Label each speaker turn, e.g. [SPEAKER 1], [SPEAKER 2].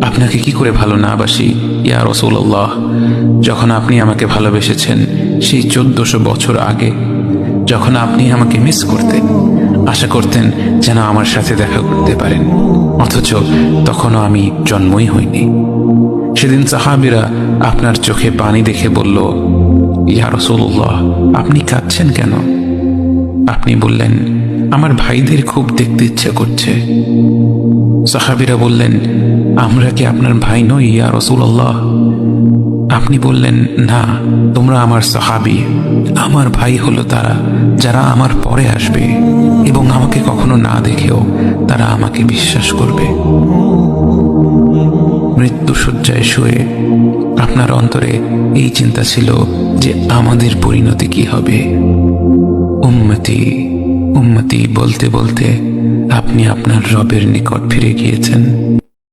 [SPEAKER 1] আপনাকে কি করে ভালো না বাসি ইয়া রাসূলুল্লাহ। যখন আপনি আমাকে ভালোবেসেছেন সেই 1400 বছর আগে, যখন আপনি আমাকে মিস করতেন, আশা করতেন যেন আমার সাথে দেখা করতে পারেন, অথচ তখনও আমি জন্মই হইনি। সেদিন সাহাবীরা আপনার চোখে পানি দেখে বলল, ইয়া রাসূলুল্লাহ, আপনি কাঁদছেন কেন? আপনি বললেন, আমার ভাইদের খুব দেখতে ইচ্ছে করছে। সাহাবীরা বললেন, আমরা কি আপনার ভাই নই ইয়া রাসূলুল্লাহ? আপনি বললেন, না, তোমরা আমার সাহাবী। আমার ভাই হলো তারা যারা আমার পরে আসবে এবং আমাকে কখনো না দেখেও তারা আমাকে বিশ্বাস করবে। মৃত্যু শয্যায় শুয়ে আপনার অন্তরে এই চিন্তা ছিল যে আমাদের পরিণতি কি হবে। উম্মতি উম্মতি বলতে বলতে আপনি আপনার রবের নিকট ফিরে গিয়েছেন।